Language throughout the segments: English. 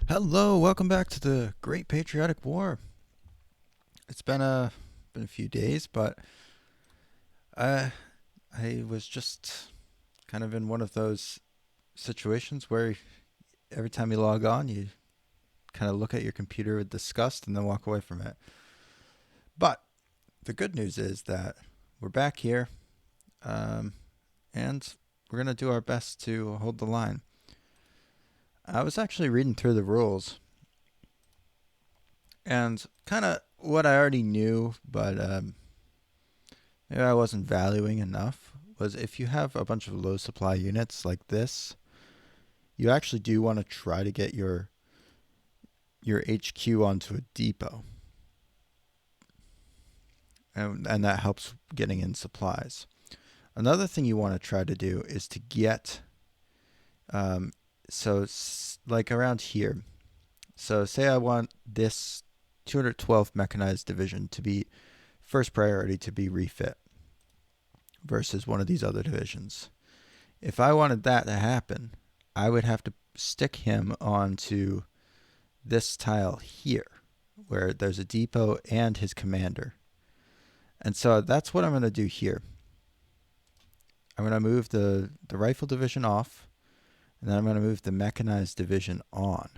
Hello, welcome back to the Great Patriotic War. It's been a few days, but I I was just kind of in one of those situations where every time you log on, you kind of look at your computer with disgust and then walk away from it. But the good news is that we're back here, um, and we're gonna do our best to hold the line. I was actually reading through the rules and kind of what I already knew, but maybe I wasn't valuing enough was if you have a bunch of low supply units like this, you actually do want to try to get your HQ onto a depot, and that helps getting in supplies. Another thing you want to try to do is to get, um, like around here. So say I want this 212th Mechanized Division to be first priority to be refit versus one of these other divisions. If I wanted that to happen, I would have to stick him onto this tile here, where there's a depot and his commander. And so that's what I'm going to do here. I'm going to move the rifle division off, and then I'm going to move the mechanized division on.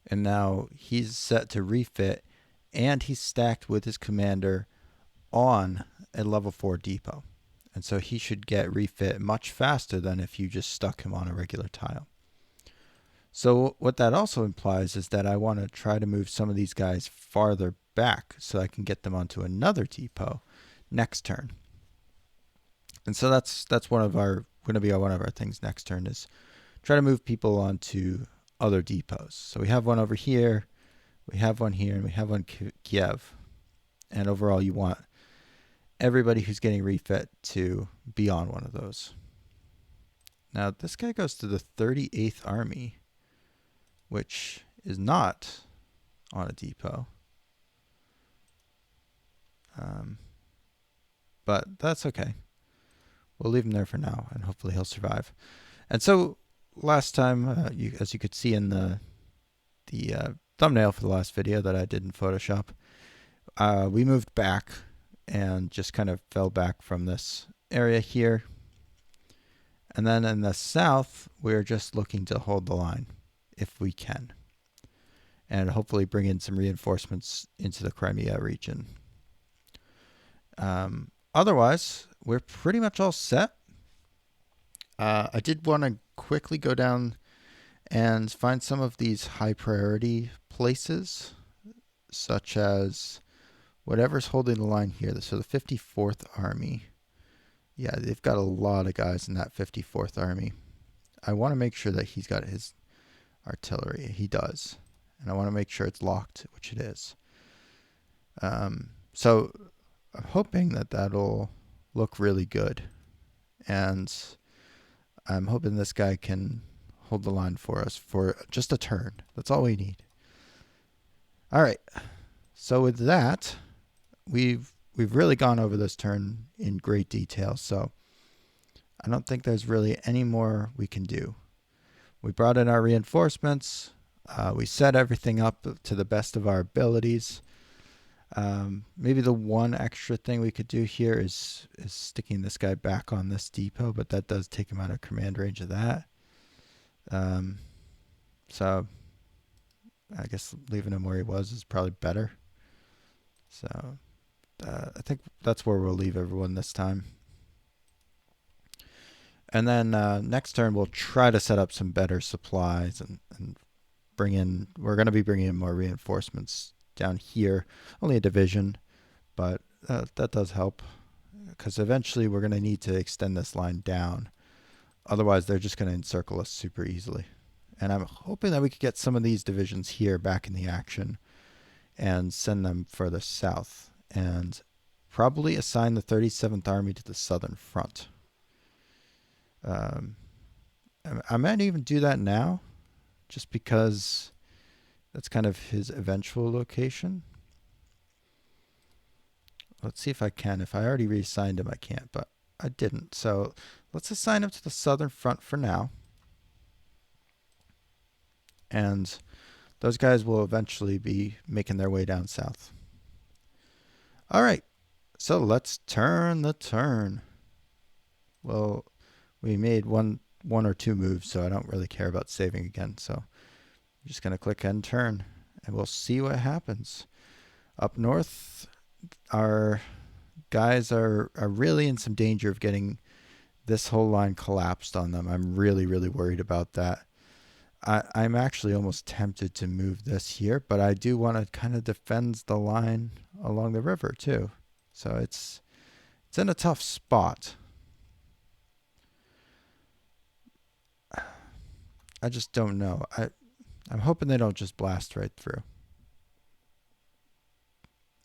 And now he's set to refit, and he's stacked with his commander on a level 4 depot. And so he should get refit much faster than if you just stuck him on a regular tile. So what that also implies is that I want to try to move some of these guys farther back so I can get them onto another depot next turn. And so that's one of our things next turn is try to move people onto other depots. So we have one over here, we have one here, and we have one Kiev. And overall, you want everybody who's getting refit to be on one of those. Now, this guy goes to the 38th Army, which is not on a depot. But that's okay. We'll leave him there for now, and hopefully he'll survive. And so last time, as you could see in the thumbnail for the last video that I did in Photoshop, we moved back and just kind of fell back from this area here. And then in the south, we're just looking to hold the line if we can, and hopefully bring in some reinforcements into the Crimea region. Otherwise, we're pretty much all set. I did want to quickly go down and find some of these high priority places, such as whatever's holding the line here. So the 54th Army. Yeah, they've got a lot of guys in that 54th Army. I want to make sure that he's got his artillery. He does. And I want to make sure it's locked, which it is. So I'm hoping that that'll look really good. And I'm hoping this guy can hold the line for us for just a turn. That's all we need. All right. So with that, we've really gone over this turn in great detail. So I don't think there's really any more we can do. We brought in our reinforcements. We set everything up to the best of our abilities. Maybe the one extra thing we could do here is sticking this guy back on this depot, but that does take him out of command range of that. So I guess leaving him where he was is probably better. So I think that's where we'll leave everyone this time. And then next turn we'll try to set up some better supplies and bring in. We're going to be bringing in more reinforcements down here. Only a division, but that does help because eventually we're going to need to extend this line down. Otherwise, they're just going to encircle us super easily. And I'm hoping that we could get some of these divisions here back in the action and send them further south and probably assign the 37th Army to the southern front. I might even do that now just because that's kind of his eventual location. Let's see if I can. If I already reassigned him, I can't, but I didn't. So let's assign him to the southern front for now. and those guys will eventually be making their way down south. All right, so let's turn the turn. Well, we made one or two moves, so I don't really care about saving again. So I'm just going to click end turn, and we'll see what happens. Up north, our guys are really in some danger of getting this whole line collapsed on them. I'm really, really worried about that. I'm actually almost tempted to move this here, but I do want to kind of defend the line along the river too. So it's in a tough spot. I just don't know. I'm hoping they don't just blast right through.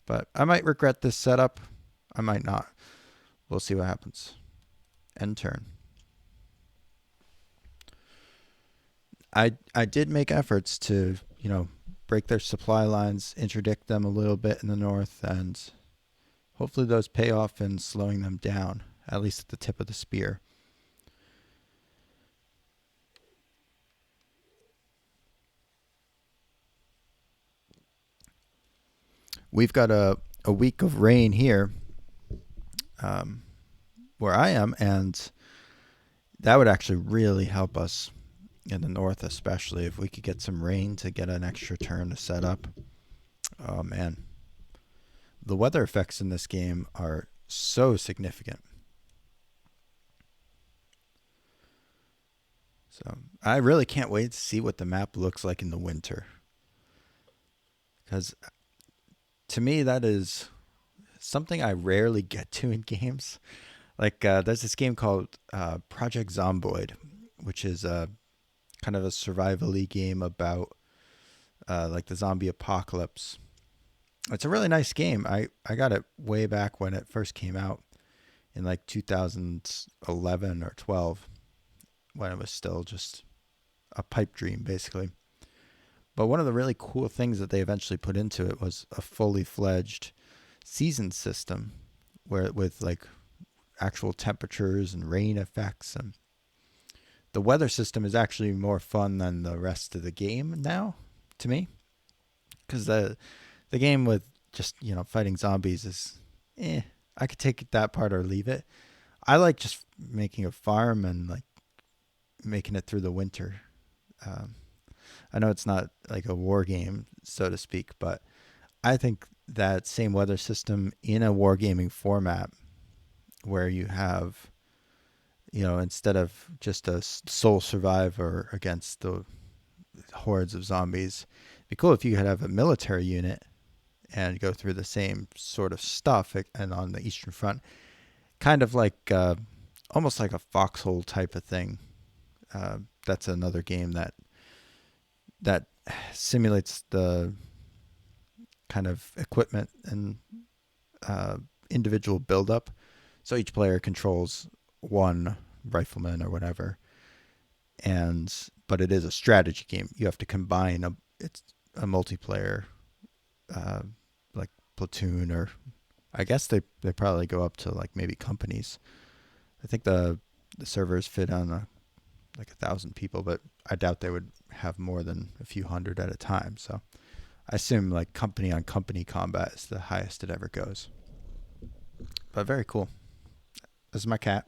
But I might regret this setup. I might not. We'll see what happens. End turn. I did make efforts to, break their supply lines, interdict them a little bit in the north, and hopefully those pay off in slowing them down, at least at the tip of the spear. We've got a week of rain here where I am, and that would actually really help us in the north, especially if we could get some rain to get an extra turn to set up. Oh, man. The weather effects in this game are so significant. So I really can't wait to see what the map looks like in the winter. Because to me, that is something I rarely get to in games. Like there's this game called Project Zomboid, which is kind of a survival-y game about like the zombie apocalypse. It's a really nice game. I got it way back when it first came out in like 2011 or 12, when it was still just a pipe dream, basically. But one of the really cool things that they eventually put into it was a fully fledged season system, where with like actual temperatures and rain effects, and the weather system is actually more fun than the rest of the game now, to me, because the game with just fighting zombies is I could take that part or leave it. I like just making a farm and like making it through the winter. I know it's not like a war game, so to speak, but I think that same weather system in a wargaming format, where you have, instead of just a sole survivor against the hordes of zombies, it'd be cool if you could have a military unit and go through the same sort of stuff, and on the Eastern Front, kind of like almost like a foxhole type of thing. That's another game that simulates the kind of equipment and individual buildup. So each player controls one rifleman or whatever, but it is a strategy game. You have to combine it's a multiplayer, like platoon, or I guess they probably go up to like maybe companies. I think the servers fit on like 1,000 people, but I doubt they would have more than a few hundred at a time. So I assume like company on company combat is the highest it ever goes. But very cool. This is my cat,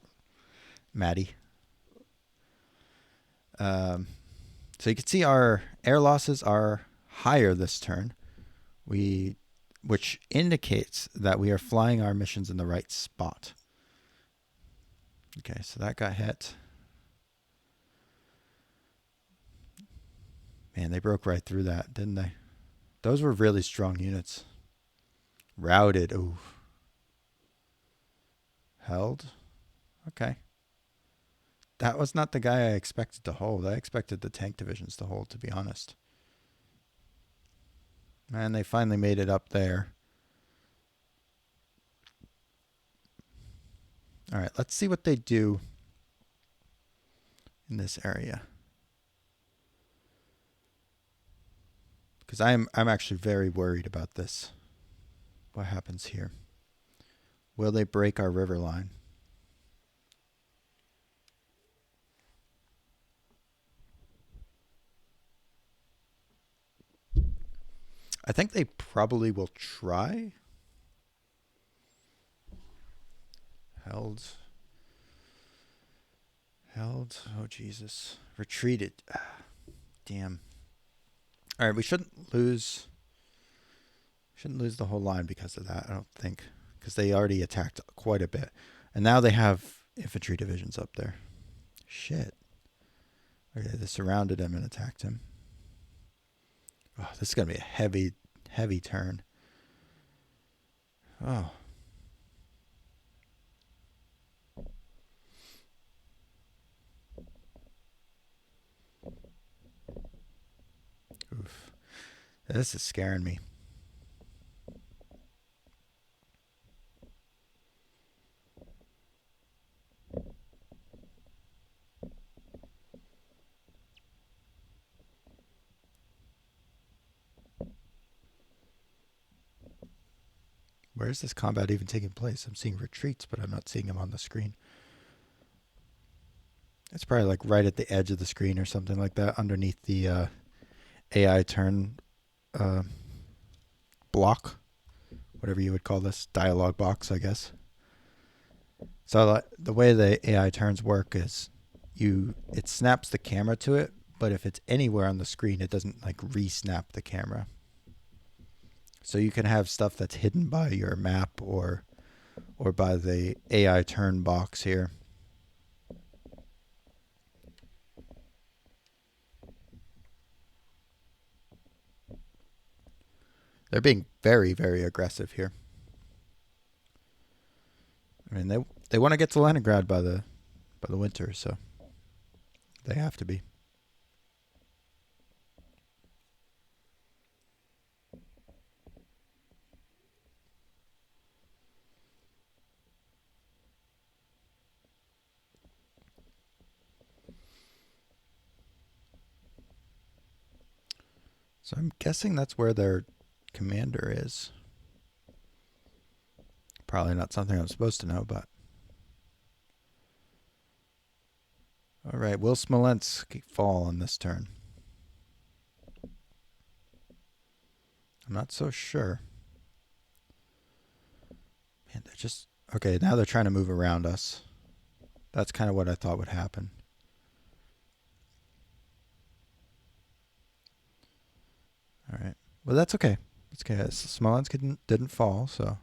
Maddie. So you can see our air losses are higher this turn, which indicates that we are flying our missions in the right spot. Okay, so that got hit. Man, they broke right through that, didn't they? Those were really strong units. Routed. Ooh. Held. Okay. That was not the guy I expected to hold. I expected the tank divisions to hold, to be honest. Man, they finally made it up there. All right, let's see what they do in this area. Because I'm actually very worried about this. What happens here? Will they break our river line? I think they probably will try. Held. Oh, Jesus. Retreated. Damn. All right, we shouldn't lose the whole line because of that, I don't think. Because they already attacked quite a bit. And now they have infantry divisions up there. Shit. Okay, they surrounded him and attacked him. Oh, this is going to be a heavy, heavy turn. Oh. Oof. This is scaring me. Where is this combat even taking place? I'm seeing retreats, but I'm not seeing them on the screen. It's probably like right at the edge of the screen or something like that, underneath the AI turn block, whatever you would call this, dialogue box, I guess. So the way the AI turns work is it snaps the camera to it, but if it's anywhere on the screen, it doesn't like re-snap the camera. So you can have stuff that's hidden by your map or by the AI turn box here. They're being very, very aggressive here. I mean, they want to get to Leningrad by the winter, so they have to be. So I'm guessing that's where their commander is. Probably not something I'm supposed to know, but... All right, will Smolensk fall on this turn? I'm not so sure. Man, they're just... Okay, now they're trying to move around us. That's kind of what I thought would happen. All right. Well, that's okay. It's okay. Smolensk didn't fall, so...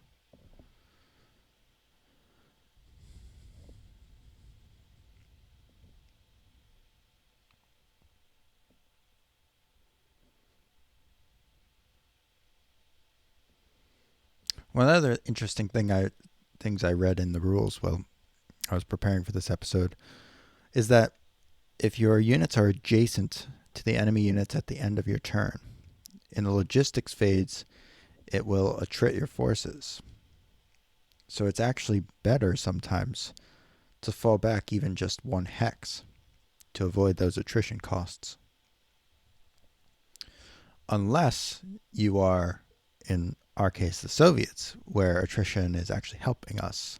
One other interesting things I read in the rules while I was preparing for this episode is that if your units are adjacent to the enemy units at the end of your turn, in the logistics phase, it will attrit your forces. So it's actually better sometimes to fall back even just one hex to avoid those attrition costs. Unless you are, in our case, the Soviets, where attrition is actually helping us.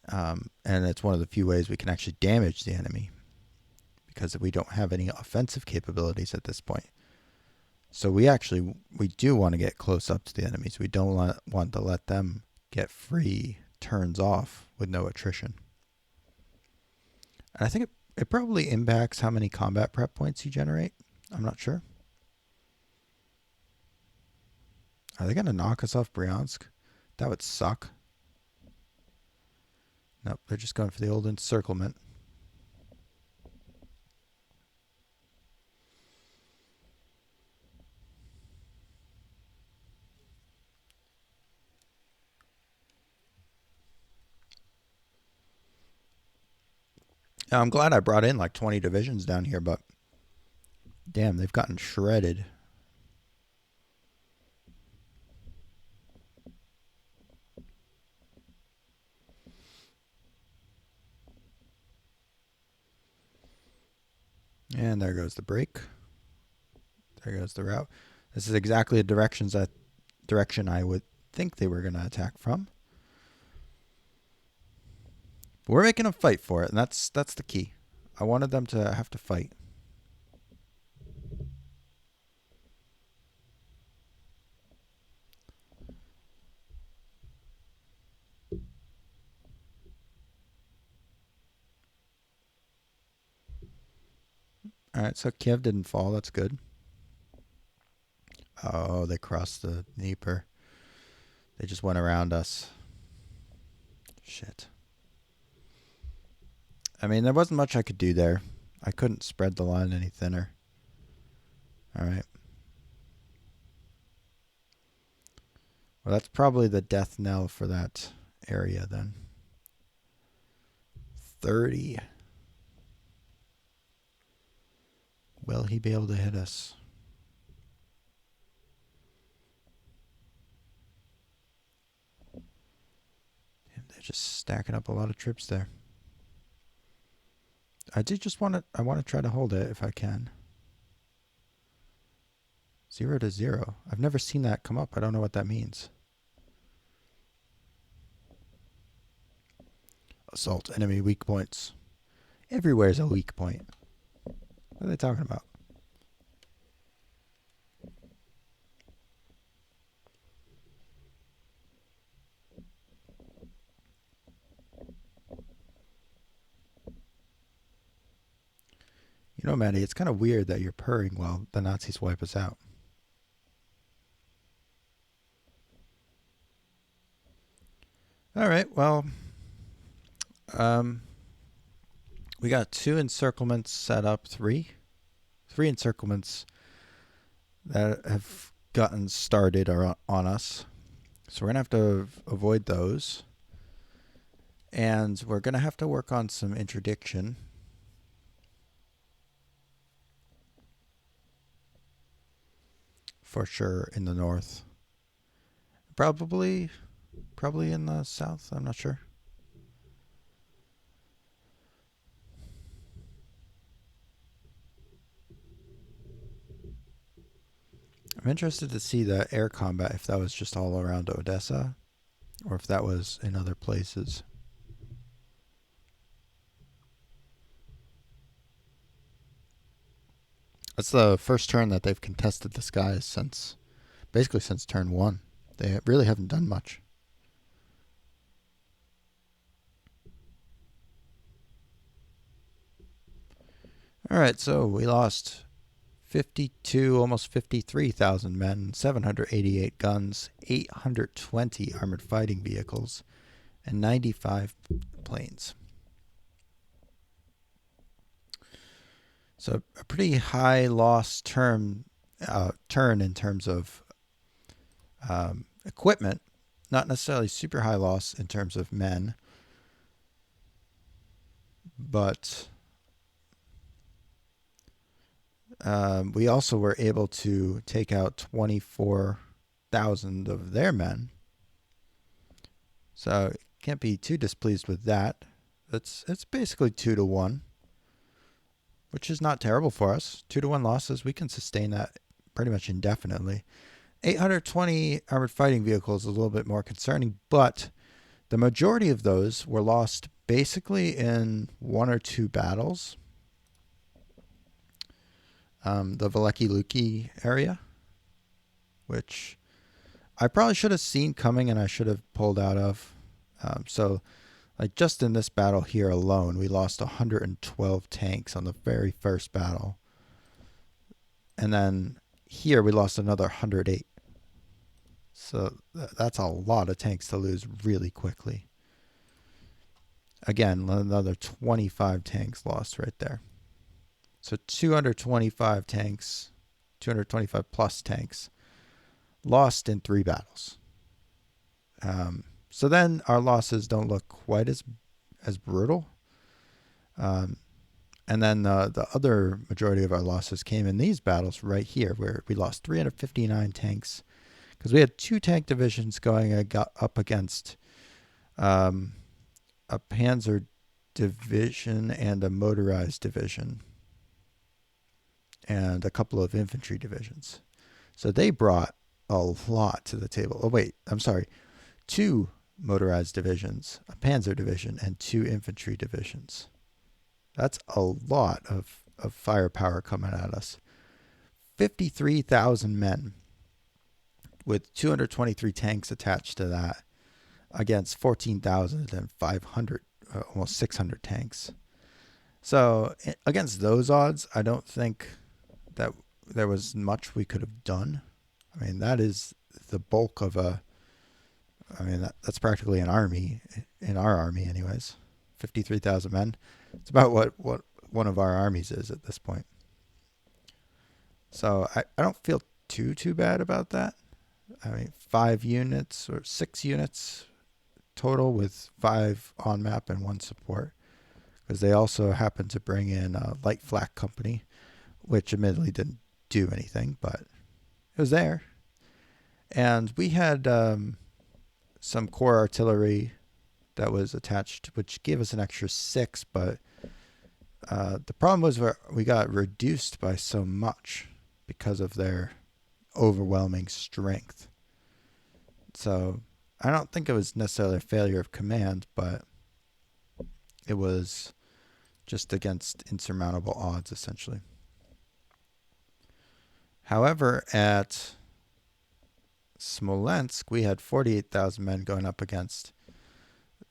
And it's one of the few ways we can actually damage the enemy because we don't have any offensive capabilities at this point. So we do want to get close up to the enemies. We don't want to let them get free turns off with no attrition. And I think it probably impacts how many combat prep points you generate. I'm not sure. Are they going to knock us off Bryansk? That would suck. Nope, they're just going for the old encirclement. Now, I'm glad I brought in like 20 divisions down here, but damn, they've gotten shredded. And there goes the break. There goes the route. This is exactly the direction I would think they were going to attack from. But we're making them fight for it, and that's the key. I wanted them to have to fight. Alright, so Kiev didn't fall. That's good. Oh, they crossed the Dnieper. They just went around us. Shit. I mean, there wasn't much I could do there. I couldn't spread the line any thinner. Alright. Well, that's probably the death knell for that area then. 30. Will he be able to hit us? Damn, they're just stacking up a lot of troops there. I want to try to hold it if I can. 0-0. I've never seen that come up. I don't know what that means. Assault enemy weak points. Everywhere is a weak point. What are they talking about? You know, Maddie, it's kind of weird that you're purring while the Nazis wipe us out. All right, well, we got 2 encirclements set up, 3 encirclements that have gotten started on us. So we're going to have to avoid those. And we're going to have to work on some interdiction. For sure in the north. Probably in the south, I'm not sure. I'm interested to see the air combat, if that was just all around Odessa, or if that was in other places. That's the first turn that they've contested the skies since turn 1. They really haven't done much. Alright, so we lost 52, almost 53,000 men, 788 guns, 820 armored fighting vehicles, and 95 planes. So a pretty high loss turn in terms of equipment, not necessarily super high loss in terms of men, but we also were able to take out 24,000 of their men. So can't be too displeased with that. It's basically 2-1, which is not terrible for us. 2-1 losses, we can sustain that pretty much indefinitely. 820 armored fighting vehicles is a little bit more concerning, but the majority of those were lost basically in 1 or 2 battles. The Veliki Luki area, which I probably should have seen coming and I should have pulled out of. So like just in this battle here alone, we lost 112 tanks on the very first battle. And then here we lost another 108. So that's a lot of tanks to lose really quickly. Again, another 25 tanks lost right there. So 225 tanks, 225 plus tanks lost in 3 battles. So then our losses don't look quite as brutal. And then the other majority of our losses came in these battles right here, where we lost 359 tanks because we had 2 tank divisions going up against a panzer division and a motorized division and a couple of infantry divisions. So they brought a lot to the table. Oh, wait, I'm sorry. 2 motorized divisions, a panzer division, and 2 infantry divisions. That's a lot of firepower coming at us. 53,000 men with 223 tanks attached to that against 14,500, almost 600 tanks. So against those odds, I don't think that there was much we could have done. I mean, that is the bulk of a. I mean, that's practically an army in our army, anyways. 53,000 men. It's about what one of our armies is at this point. So I don't feel too bad about that. I mean, 5 units or 6 units total with 5 on map and 1 support. Because they also happened to bring in a light flak company, which admittedly didn't do anything, but it was there. And we had some core artillery that was attached, which gave us an extra 6, but the problem was we got reduced by so much because of their overwhelming strength. So I don't think it was necessarily a failure of command, but it was just against insurmountable odds, essentially. However, at Smolensk, we had 48,000 men going up against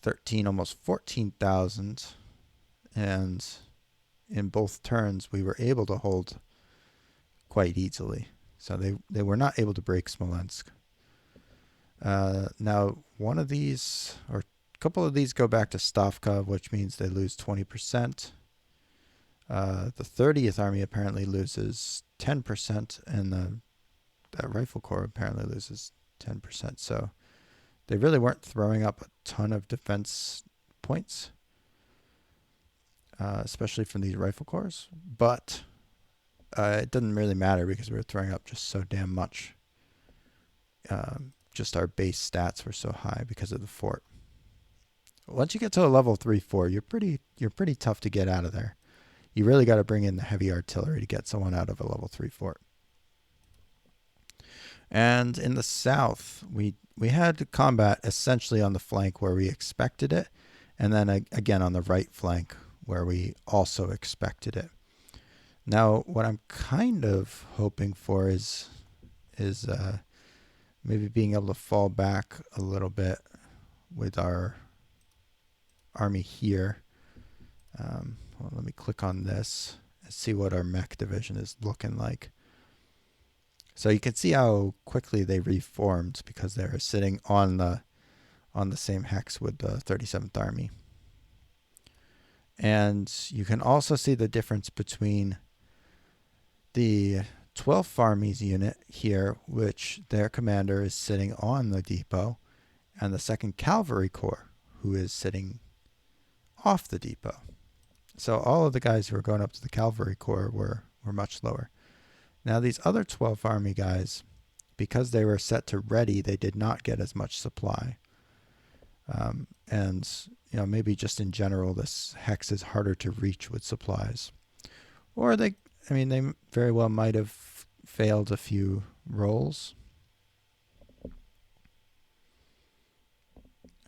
13, almost 14,000. And in both turns, we were able to hold quite easily. So they were not able to break Smolensk. Now, one of these, or a couple of these go back to Stavka, which means they lose 20%. The 30th Army apparently loses 10%, and that Rifle Corps apparently loses 10%. So they really weren't throwing up a ton of defense points, especially from these Rifle Corps. But it didn't really matter because we were throwing up just so damn much. Just our base stats were so high because of the fort. Once you get to a level 3-4, you're pretty tough to get out of there. You really got to bring in the heavy artillery to get someone out of a level 3 fort. And in the south, we had combat essentially on the flank where we expected it, and then again on the right flank where we also expected it. Now, what I'm kind of hoping for is maybe being able to fall back a little bit with our army here. Well, let me click on this and see what our mech division is looking like. So you can see how quickly they reformed because they're sitting on the same hex with the 37th Army. And you can also see the difference between the 12th Army's unit here, which their commander is sitting on the depot, and the 2nd Cavalry Corps, who is sitting off the depot. So all of the guys who were going up to the Cavalry Corps were much lower. Now these other 12th Army guys, because they were set to ready, they did not get as much supply. And maybe just in general, this hex is harder to reach with supplies. Or they very well might have failed a few rolls.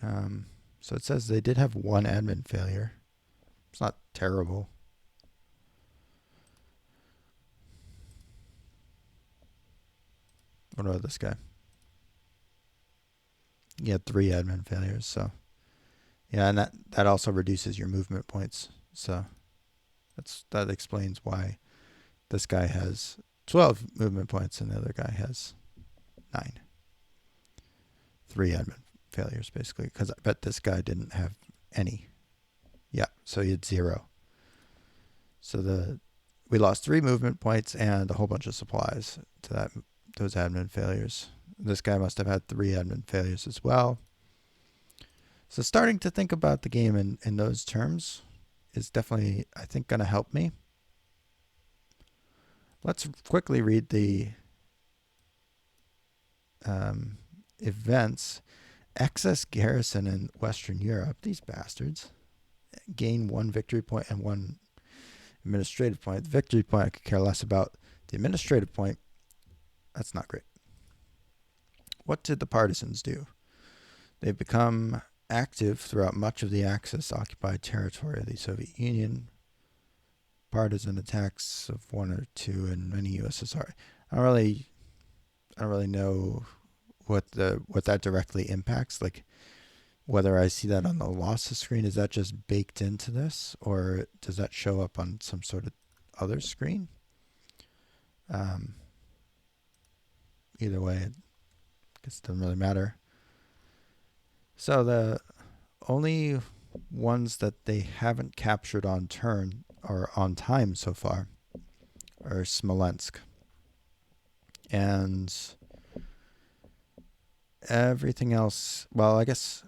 So it says they did have 1 admin failure. It's not terrible. What about this guy? He had 3 admin failures, so yeah, and that also reduces your movement points. So that explains why this guy has 12 movement points and the other guy has 9. 3 admin failures, basically, because I bet this guy didn't have any. Yeah, so he had 0. So we lost 3 movement points and a whole bunch of supplies to those admin failures. This guy must have had 3 admin failures as well. So starting to think about the game in those terms is definitely, I think, going to help me. Let's quickly read the events. Excess garrison in Western Europe, these bastards, gain 1 victory point and 1 administrative point. The victory point I could care less about. The administrative point, that's not great. What did the partisans do? They've become active throughout much of the Axis-occupied territory of the Soviet Union. Partisan attacks of 1 or 2 in many USSR. I don't really know what that directly impacts. Like, Whether I see that on the losses screen, is that just baked into this, or does that show up on some sort of other screen? Either way, I guess it doesn't really matter. So the only ones that they haven't captured on turn or on time so far are Smolensk. And everything else, well, I guess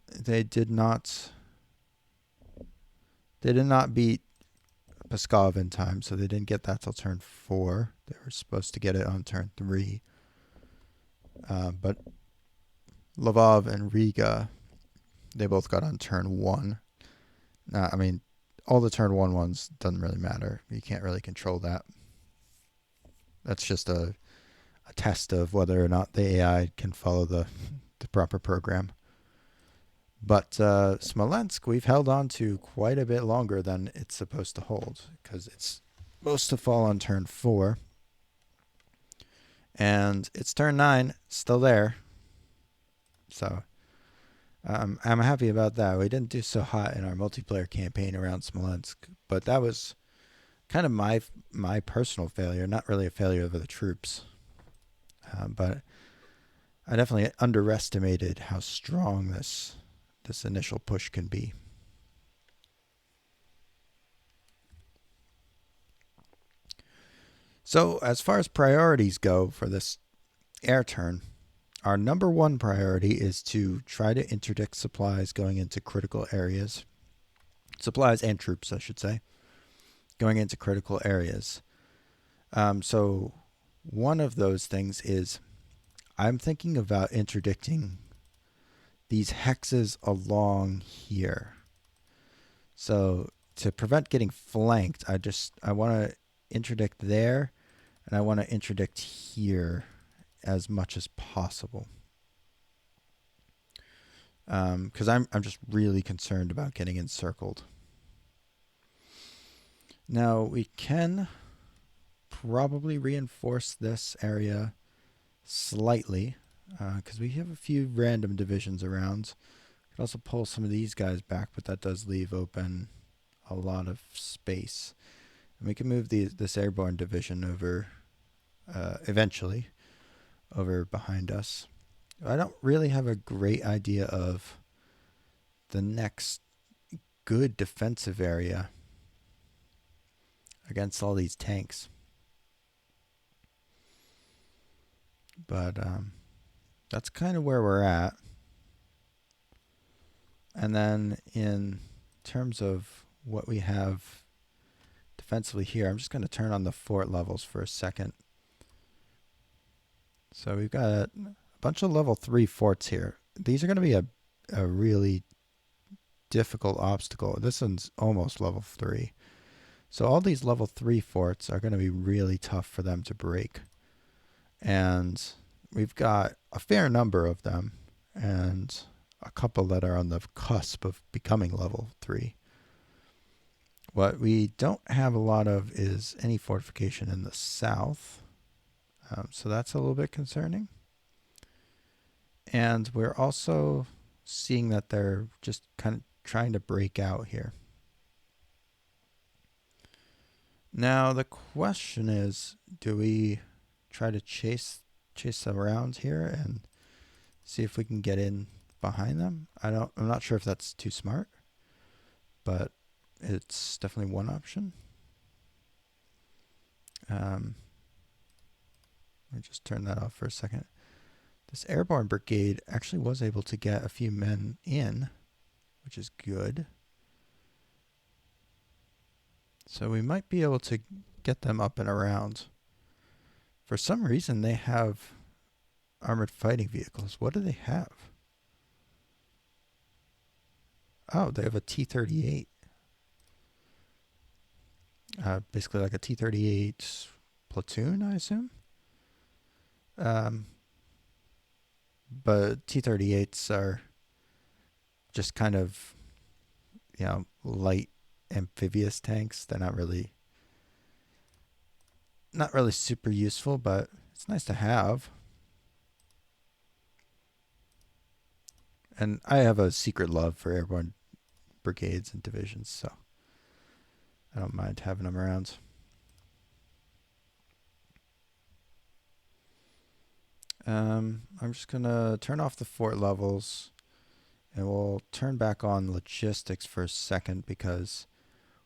they did not beat Pskov in time, so they didn't get that till turn 4. They were supposed to get it on turn 3. But Lvov and Riga, they both got on turn 1. I mean, all the turn 1 ones doesn't really matter. You can't really control that. That's just a test of whether or not the AI can follow the proper program. But Smolensk, we've held on to quite a bit longer than it's supposed to hold, because it's supposed to fall on turn 4. And it's turn 9, still there. So I'm happy about that. We didn't do so hot in our multiplayer campaign around Smolensk, but that was kind of my personal failure, not really a failure of the troops. But I definitely underestimated how strong this initial push can be. So as far as priorities go for this air turn, our number 1 priority is to try to interdict supplies going into critical areas. Supplies and troops, I should say, going into critical areas. So one of those things is I'm thinking about interdicting these hexes along here. So to prevent getting flanked, I want to interdict there, and I want to interdict here as much as possible. Because I'm just really concerned about getting encircled. Now we can probably reinforce this area slightly, because we have a few random divisions around. We could also pull some of these guys back, but that does leave open a lot of space. And we can move this airborne division over eventually over behind us. I don't really have a great idea of the next good defensive area against all these tanks. But that's kind of where we're at. And then in terms of what we have defensively here, I'm just going to turn on the fort levels for a second. So we've got a bunch of level 3 forts here. These are going to be a really difficult obstacle. This one's almost level 3. So all these level 3 forts are going to be really tough for them to break. And we've got a fair number of them, and a couple that are on the cusp of becoming level 3. What we don't have a lot of is any fortification in the south. So that's a little bit concerning. And we're also seeing that they're just kind of trying to break out here. Now the question is, do we try to chase around here and see if we can get in behind them? I'm not sure if that's too smart, but it's definitely one option. Let me just turn that off for a second. This airborne brigade actually was able to get a few men in, which is good. So we might be able to get them up and around. For some reason, they have armored fighting vehicles. What do they have? Oh, they have a T-38. Basically like a T-38 platoon, I assume. But T-38s are just kind of, light amphibious tanks. They're not really super useful, but it's nice to have. And I have a secret love for airborne brigades and divisions, so I don't mind having them around. I'm just going to turn off the fort levels, and we'll turn back on logistics for a second, because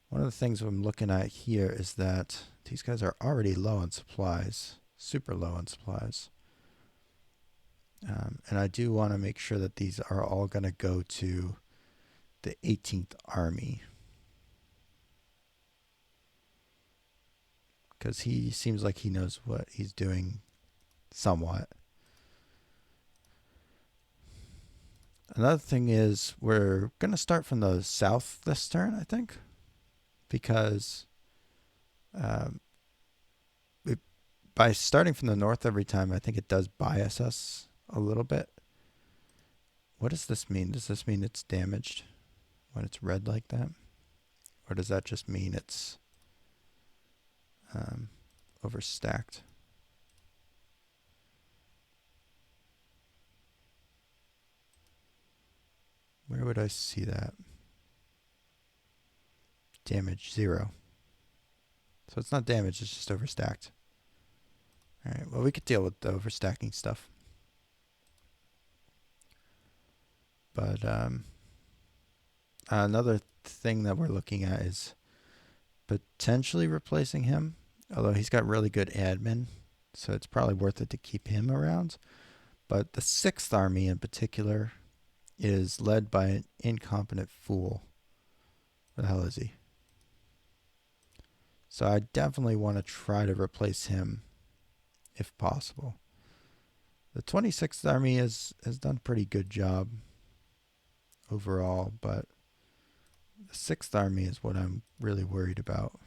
one of the things I'm looking at here is that these guys are already low on supplies, super low on supplies. And I do want to make sure that these are all going to go to the 18th Army, because he seems like he knows what he's doing somewhat. Another thing is we're going to start from the south this turn, I think, because by starting from the north every time, I think it does bias us a little bit. What does this mean? Does this mean it's damaged when it's red like that? Or does that just mean it's overstacked? Where would I see that? Damage 0. So it's not damaged, it's just overstacked. Alright, well, we could deal with the overstacking stuff. But another thing that we're looking at is potentially replacing him, although he's got really good admin, so it's probably worth it to keep him around. But the 6th Army in particular is led by an incompetent fool. What the hell is he? So I definitely want to try to replace him if possible. The 26th Army has done a pretty good job overall, but the 6th Army is what I'm really worried about.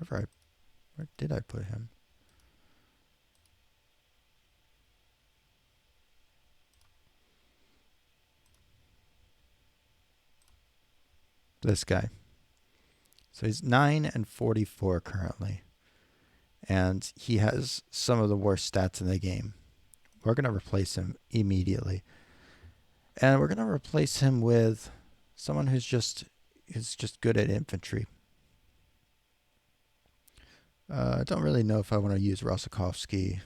Where did I put him? This guy. So he's 9 and 44 currently, and he has some of the worst stats in the game. We're going to replace him immediately, and we're going to replace him with someone who's just good at infantry. I don't really know if I want to use Rosikovsky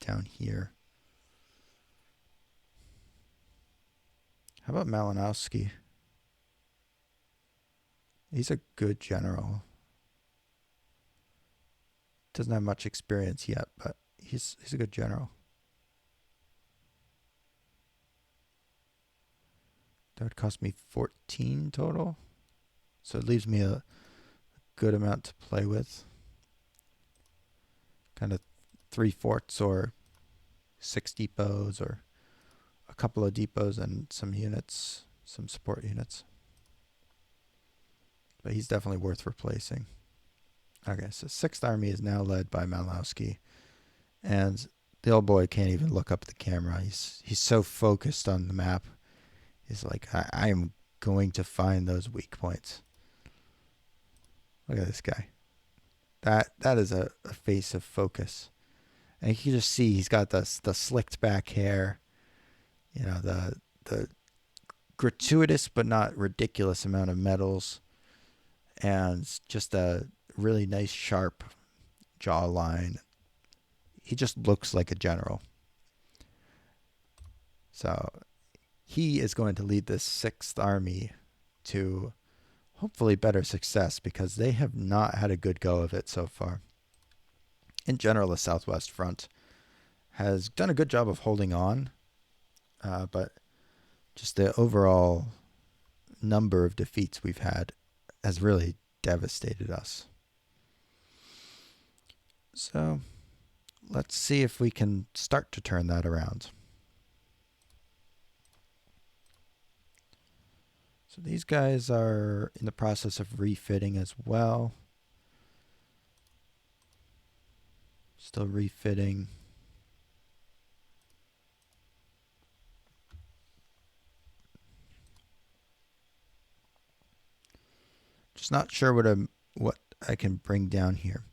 down here. How about Malinowski? He's a good general. Doesn't have much experience yet, but he's a good general. That would cost me 14 total. So it leaves me a good amount to play with. Kind of 3 forts or 6 depots, or a couple of depots and some units, some support units. But he's definitely worth replacing. Okay, so 6th Army is now led by Malinowski, and the old boy can't even look up at the camera. He's so focused on the map. He's like, I am going to find those weak points. Look at this guy. That is a face of focus. And you can just see he's got the slicked back hair, you know, the gratuitous but not ridiculous amount of medals, and just a really nice sharp jawline. He just looks like a general. So he is going to lead this 6th Army to hopefully better success, because they have not had a good go of it so far. In general, the Southwest Front has done a good job of holding on, but just the overall number of defeats we've had has really devastated us. So let's see if we can start to turn that around. So these guys are in the process of refitting as well. Still refitting. Just not sure what I can bring down here.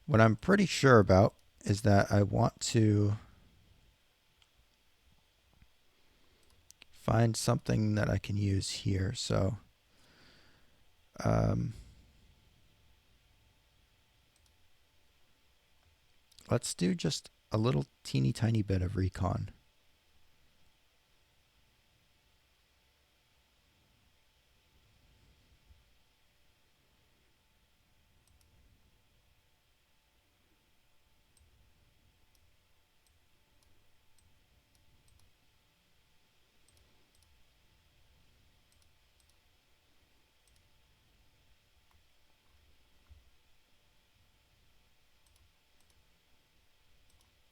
What I'm pretty sure about is that I want to find something that I can use here. So let's do just a little teeny tiny bit of recon.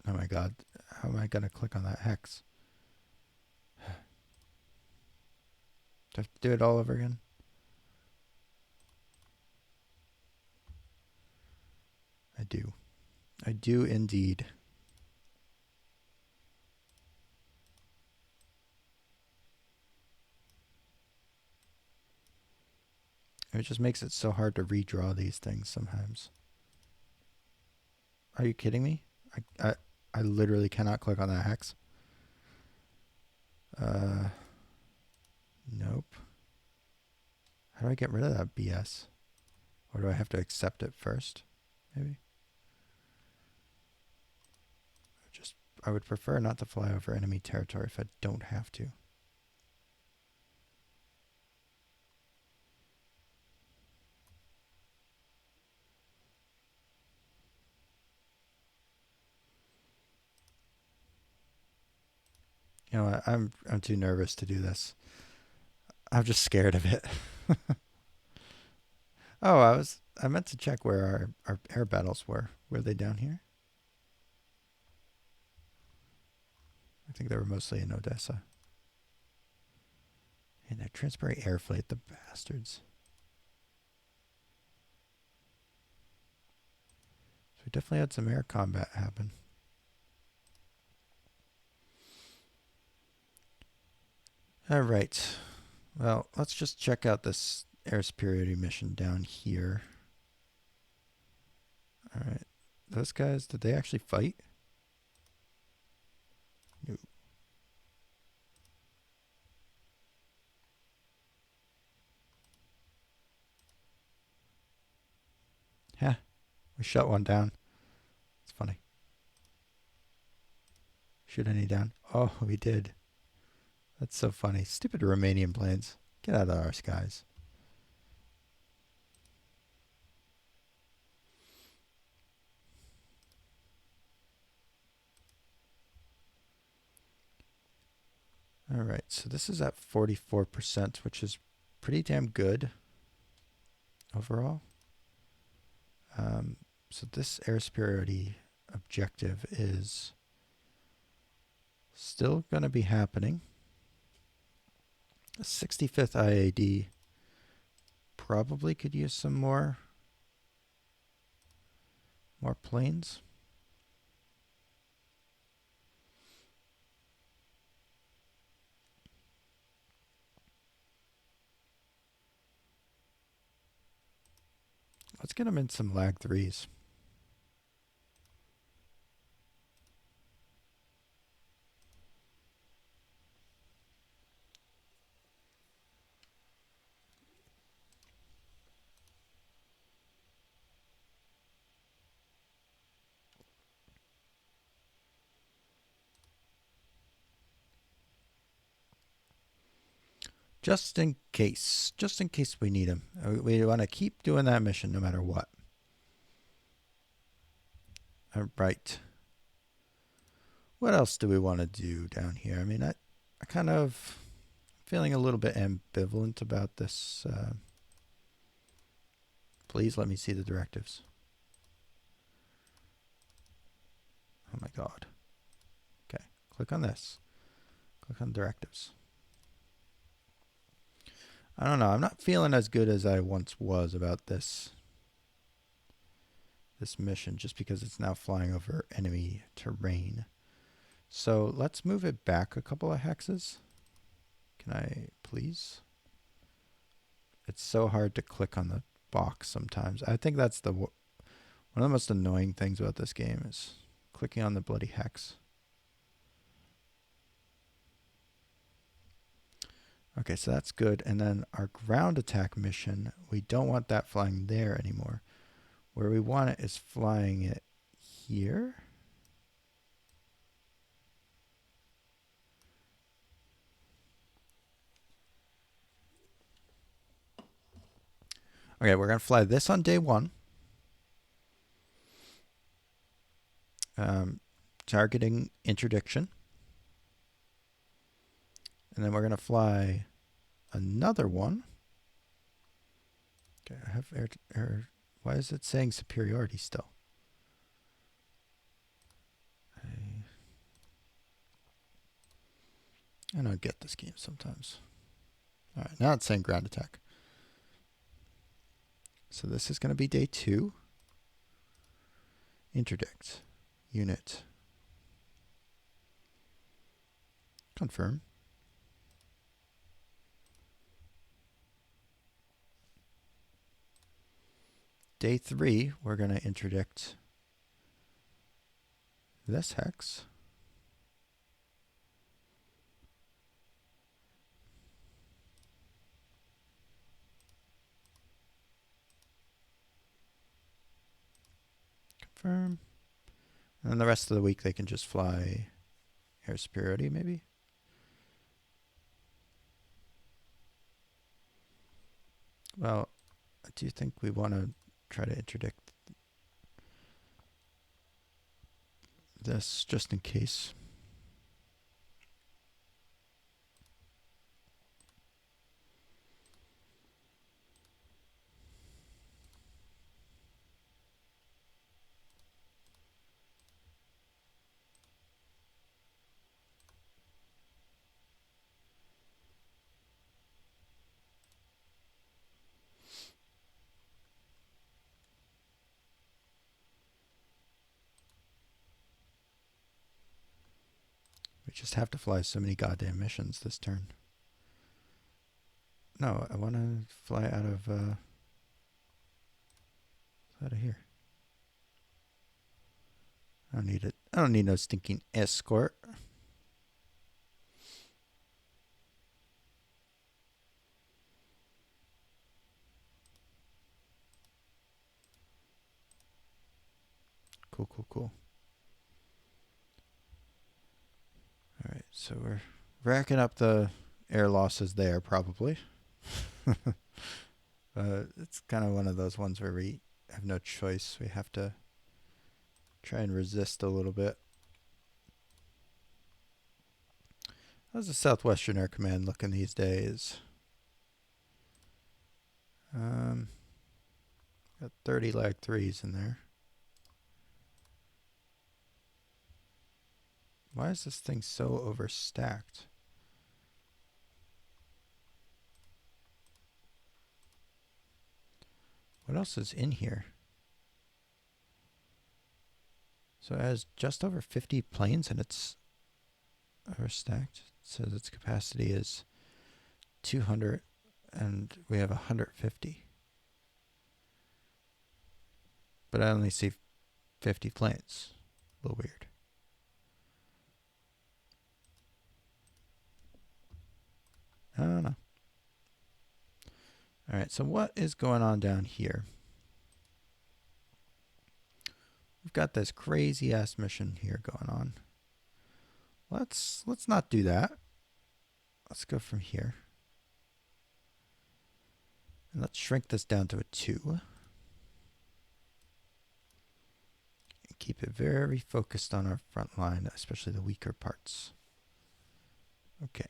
Oh my god, how am I going to click on that hex? Do I have to do it all over again? I do. I do indeed. It just makes it so hard to redraw these things sometimes. Are you kidding me? I literally cannot click on that hex. Nope. How do I get rid of that BS? Or do I have to accept it first? Maybe? I would prefer not to fly over enemy territory if I don't have to. You know what? I'm too nervous to do this. I'm just scared of it. Oh, I meant to check where our air battles were. Were they down here? I think they were mostly in Odessa. And they're transporting air fleet, the bastards. So we definitely had some air combat happen. All right. Well, let's just check out this air superiority mission down here. All right. Those guys, did they actually fight? No. Yeah, we shot one down. It's funny. Shoot any down? Oh, we did. That's so funny. Stupid Romanian planes. Get out of our skies. All right, so this is at 44%, which is pretty damn good overall. So this air superiority objective is still going to be happening. 65th IAD probably could use some more planes. Let's get them in some lag 3s. Just in case we need them. We want to keep doing that mission no matter what. All right. What else do we want to do down here? I mean, I kind of feeling a little bit ambivalent about this. Please let me see the directives. Oh my god. Okay, click on this. Click on directives. I don't know. I'm not feeling as good as I once was about this mission, just because it's now flying over enemy terrain. So let's move it back a couple of hexes. Can I please? It's so hard to click on the box sometimes. I think that's one of the most annoying things about this game is clicking on the bloody hex. Okay, so that's good. And then our ground attack mission, we don't want that flying there anymore. Where we want it is flying it here. Okay, we're going to fly this on day 1. Targeting interdiction. And then we're going to fly another one. Okay, I have air. Why is it saying superiority still? I don't get this game sometimes. All right, now it's saying ground attack. So this is going to be day 2. Interdict. Unit. Confirm. Day 3, we're going to interdict this hex. Confirm. And then the rest of the week they can just fly air superiority, maybe? Well, I do think we want to try to interdict this just in case. We just have to fly so many goddamn missions this turn. No, I want to fly out of here. I don't need it. I don't need no stinking escort. Cool, cool, cool. All right, so we're racking up the air losses there, probably. It's kind of one of those ones where we have no choice. We have to try and resist a little bit. How's the Southwestern Air Command looking these days? Got 30 lag 3s in there. Why is this thing so overstacked? What else is in here? So it has just over 50 planes and it's overstacked. It says its capacity is 200 and we have 150. But I only see 50 planes. A little weird. I don't know. All right, so what is going on down here? We've got this crazy ass mission here going on. Let's not do that. Let's go from here. And let's shrink this down to a 2. And keep it very focused on our front line, especially the weaker parts. Okay.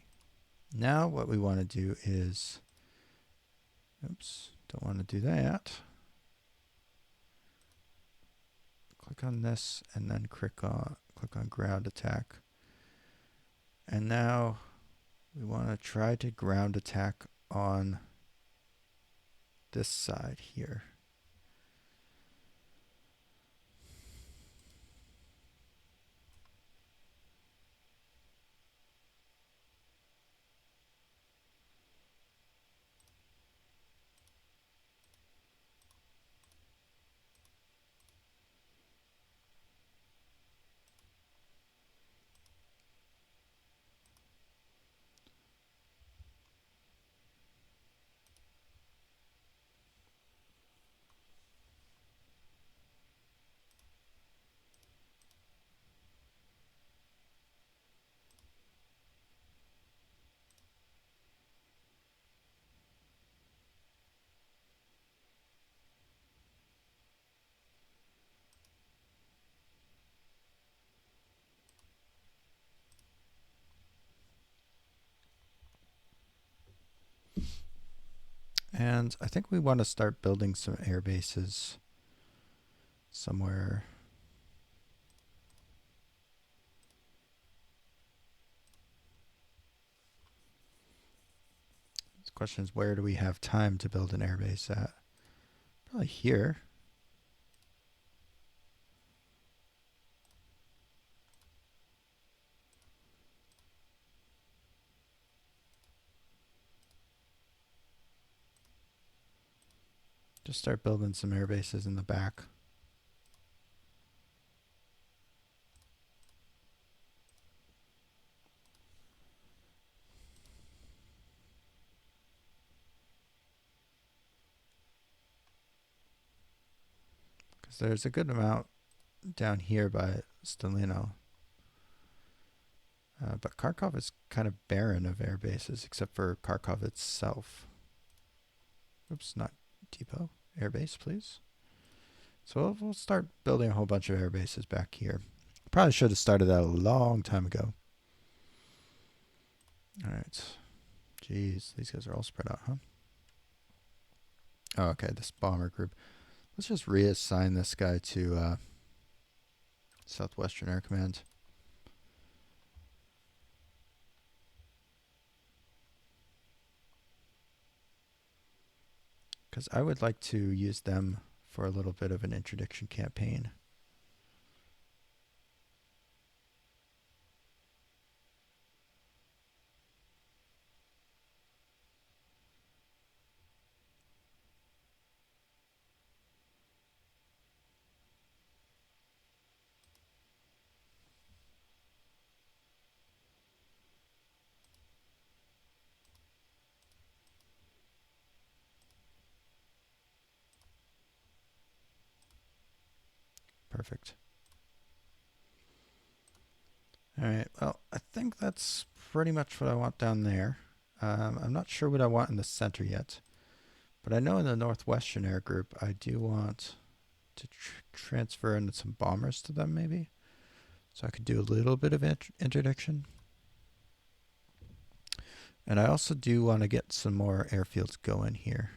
Now what we want to do is, oops, don't want to do that. Click on this and then click on ground attack. And now we want to try to ground attack on this side here. And I think we want to start building some air bases somewhere. The question is, where do we have time to build an air base at? Probably here. Just start building some air bases in the back. Because there's a good amount down here by Stalino. But Kharkov is kind of barren of air bases, except for Kharkov itself. Oops, not depot. Air base, please. So we'll start building a whole bunch of air bases back here. Probably should have started that a long time ago. Alright. Jeez, these guys are all spread out, huh? Oh, okay, this bomber group. Let's just reassign this guy to Southwestern Air Command. Because I would like to use them for a little bit of an interdiction campaign. Perfect. Alright, well, I think that's pretty much what I want down there. I'm not sure what I want in the center yet. But I know in the Northwestern Air Group, I do want to transfer in some bombers to them, maybe. So I could do a little bit of interdiction. And I also do want to get some more airfields going here.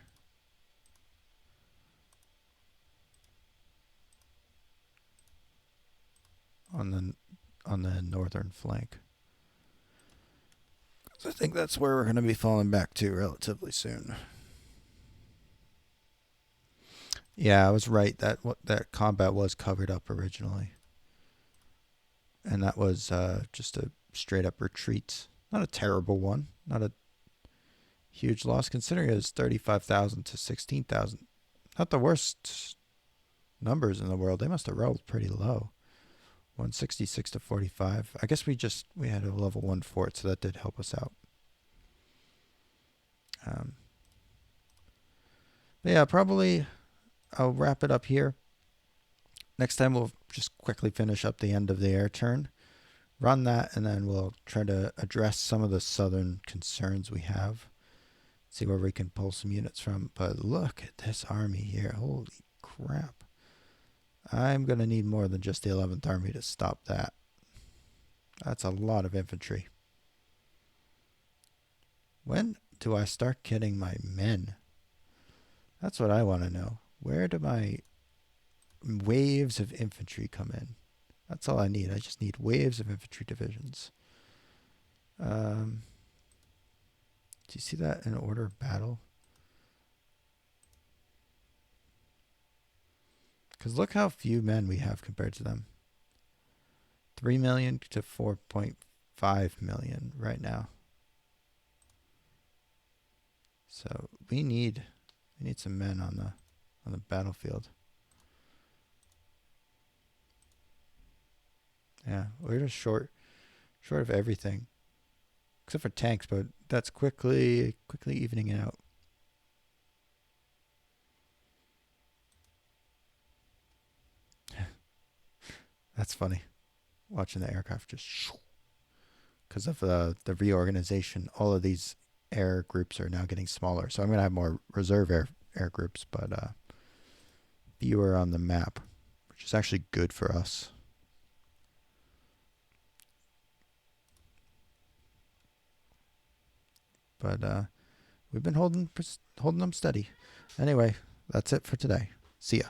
On the northern flank. So I think that's where we're going to be falling back to relatively soon. Yeah, I was right. That combat was covered up originally. And that was just a straight up retreat. Not a terrible one. Not a huge loss, considering it was 35,000 to 16,000. Not the worst numbers in the world. They must have rolled pretty low. 166 to 45. I guess we had a level 1 fort, so that did help us out. But yeah, probably I'll wrap it up here. Next time we'll just quickly finish up the end of the air turn. Run that, and then we'll try to address some of the southern concerns we have. See where we can pull some units from. But look at this army here. Holy crap. I'm going to need more than just the 11th Army to stop that. That's a lot of infantry. When do I start getting my men? That's what I want to know. Where do my waves of infantry come in? That's all I need. I just need waves of infantry divisions. Do you see that in order of battle? Because look how few men we have compared to them. 3 million to 4.5 million right now. So we need some men on the battlefield. Yeah, we're just short of everything, except for tanks, but that's quickly evening out. That's funny, watching the aircraft just because of the reorganization. All of these air groups are now getting smaller, so I'm gonna have more reserve air groups, but fewer on the map, which is actually good for us. But we've been holding them steady. Anyway, that's it for today. See ya.